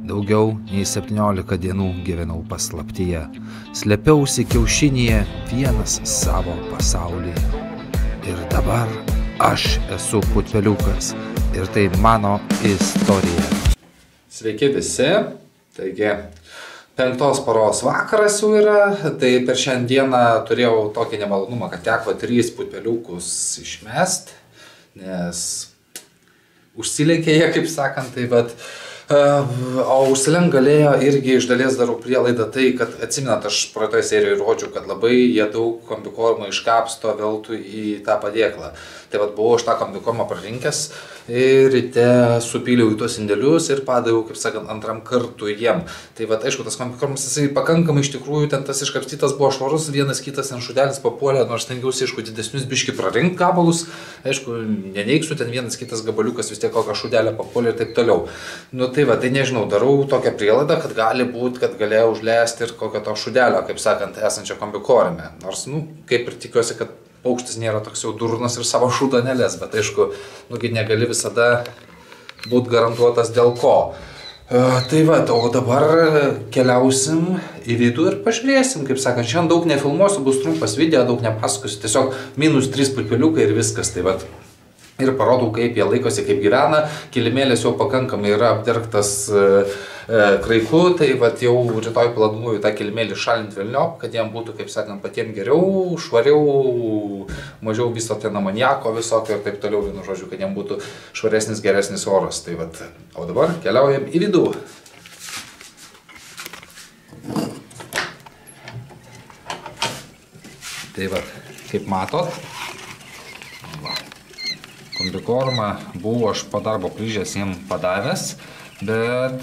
Daugiau nei 17 dienų gyvenau paslaptyje, slėpiausi kiaušinėje vienas savo pasaulyje. Ir dabar aš esu putpeliukas ir tai mano istorija. Sveiki visi, taigi 5 paros vakaras jau yra, tai per šiandieną turėjau tokį nemalonumą, kad teko 3 putpeliukus išmest, nes užsilenkė jie, kaip sakant, tai bet o užsilenk galėjo irgi iš dalies darau prielaidą tai, kad atsimenat, aš praeitoje serijoje rodžiau, kad labai jie daug kombikormą iškapsto veltui į tą padėklą. Tai vat buvau aš tą kombikormą prarinkęs ir ryte supyliau į tuos indėlius ir padaviau, kaip sakant, antram kartui jiem. Tai vat aišku, tas kombikormas jisai pakankamai iš tikrųjų ten tas iškapstytas buvo švarus, vienas kitas ten šudelis papuolė, nors stengiausi aišku didesnius biškį prarink gabalus. Aišku, neneigsiu, ten vienas kitas gabaliukas vis tiek kokią šudelę papuolė ir taip toliau. Nu tai va, tai nežinau, darau tokią prielaidą, kad gali būti, kad galėjau užleisti ir kokio to šudelio, kaip sakant, esančio kombikorme. Nors, kaip ir tikiuosi, kad paukštis nėra toks jau durnas ir savo šūdą nelės, bet aišku, negali visada būti garantuotas dėl ko. Tai va, o dabar keliausim į vidų ir pažiūrėsim, kaip sakant, šiandien daug nefilmuosiu, bus trumpas video, daug nepasakosiu, tiesiog -3 putpeliukai ir viskas, tai va. Ir parodau, kaip jie laikosi, kaip gyvena, kilimėlis jau pakankamai yra apterktas kraiku, tai va jau rytoj planuoju tą kilimėlį šalinti velniop, kad jam būtų, kaip sakant, patiems geriau, švariau, mažiau viso ten amoniako visokio ir taip toliau, vienu žodžiu, kad jam būtų švaresnis, geresnis oras. Tai va, o dabar keliaujam į vidų. Tai va, kaip matot, kombikormą buvau aš po darbo grįžęs jiems padavęs, bet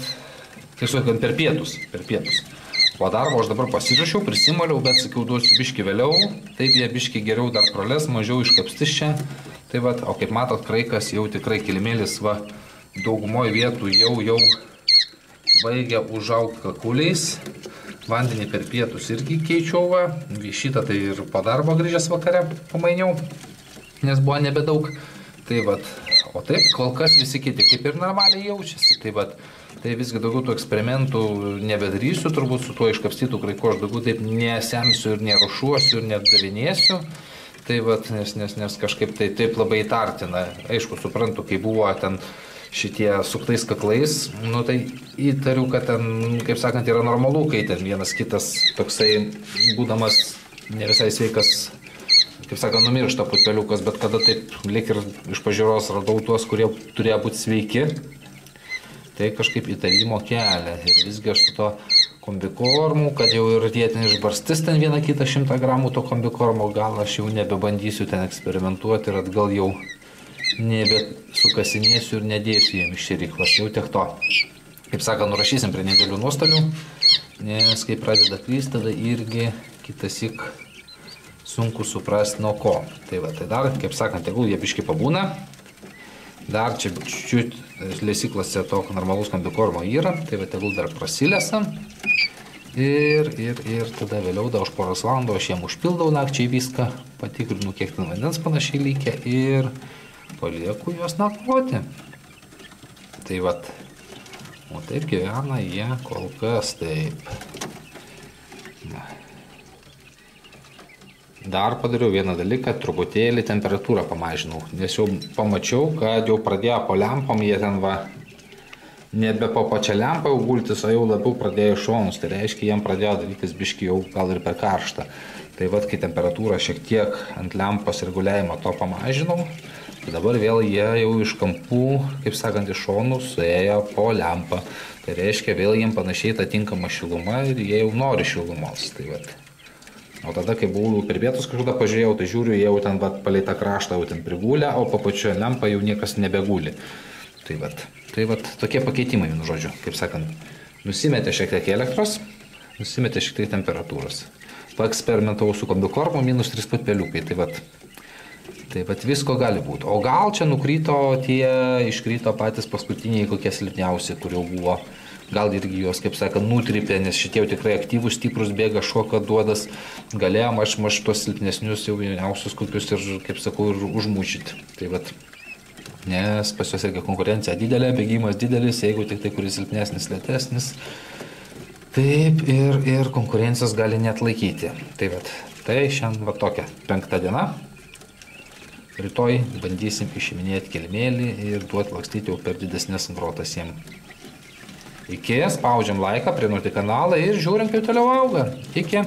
tiesiog per pietus. Po darbo aš dabar pasiruošiau, prisimaliau, bet sakiau, duosiu biškį vėliau, taip jie biškį geriau dar prales, mažiau iškapstis čia. Tai va, o kaip matot, kraikas jau tikrai kilimėlis, va, daugumoje vietų jau baigia užaugti kakuliais. Vandenį per pietus irgi keičiau, va, šitą tai ir po darbo grįžęs vakare pamainiau, nes buvo nebedaug. Tai vat, o taip, kol kas visi kiti kaip ir normaliai jaučiasi. Tai vat, tai visgi daugiau tų eksperimentų nebedarysiu, turbūt su tuo iškapstytų kraiku aš daugiau taip nesemsiu ir nerušuosiu ir nedavinėsiu. Tai vat, nes kažkaip tai taip labai įtartina. Aišku, suprantu, kai buvo ten šitie suktais kaklais, tai įtariu, kad ten, kaip sakant, yra normalu, kai ten vienas kitas toksai, būdamas ne visai sveikas, kaip sakant, numiršta putpeliukas, bet kada taip lik ir iš pažiūros radau tuos, kurie turėjo būti sveiki, tai kažkaip įtarimo kelia. Ir visgi aš su to kombikormu, kad jau ir jie ten išbarstis ten vieną kitą 100 gramų to kombikormo, gal aš jau nebebandysiu ten eksperimentuoti ir atgal jau nebesukasinėsiu ir nedėsiu jiem iš šėryklas, jau tiek to. Kaip sakant, nurašysim prie nedėlių nuostolių, nes kai pradeda klysti, tada irgi kitasyk sunku suprasti nuo ko. Tai va, tai dar, kaip sakant, tegul jie biškai pabūna. Dar čia čiut lesyklose to normalus kombikormo yra, tai va, tegul dar prasilesa. Ir tada vėliau, už poros valandų aš jiem užpildau nakčiai viską, patikrinu, kiek ten vandens panašiai lygia ir palieku juos nakvoti. Tai va, o taip gyvena jie kol kas taip. Dar padariau vieną dalyką, truputėlį temperatūrą pamažinau, nes jau pamačiau, kad jau pradėjo po lempom, jie ten va, nebe po pačią lempą jau gultis, o jau labiau pradėjo šonus, tai reiškia, jiem pradėjo darytis biškį jau gal ir per karštą. Tai va, kai temperatūrą šiek tiek ant lempos reguliavimo to pamažinau, tai dabar vėl jie jau iš kampų, kaip sakant, iš šonų suėjo po lempą. Tai reiškia, vėl jiem panašiai ta tinkama šiluma ir jie jau nori šilumos. Tai va. O tada, kai buvau per pietus kažkada pažiūrėjau, tai žiūriu, jau ten palei tą kraštą jau ten prigulę, o po pačiu lempą jau niekas nebeguli. Tai vat, tokie pakeitimai, vienu žodžiu, kaip sakant, nusimetė šiek tiek elektros, nusimetė šiek tiek temperatūros. Paeksperimentavau su kombikormu, -3 putpeliukai, tai vat visko gali būti. O gal čia iškrito patys paskutiniai kokie silpniausi, kur jau buvo. Gal irgi juos, kaip sakant, nutrypė, nes šitie jau tikrai aktyvūs, stiprus bėga, šoka, duodas. Galėjom aš tuos silpnesnius jau jauniausius kokius ir, kaip sakau, ir užmušyti. Tai vat, nes pas juos irgi konkurencija didelė, bėgimas didelis, jeigu tik tai kuris silpnesnis, lėtesnis. Taip, ir konkurencijos gali net laikyti. Tai šiandien tokia 5 diena. Rytoj bandysim išiminėti kilimėlį ir duoti lakstyti jau per didesnės grotas jiem. Iki, spaudžiam laiką, prinoti kanalą ir žiūrim, kaip toliau auga. Iki.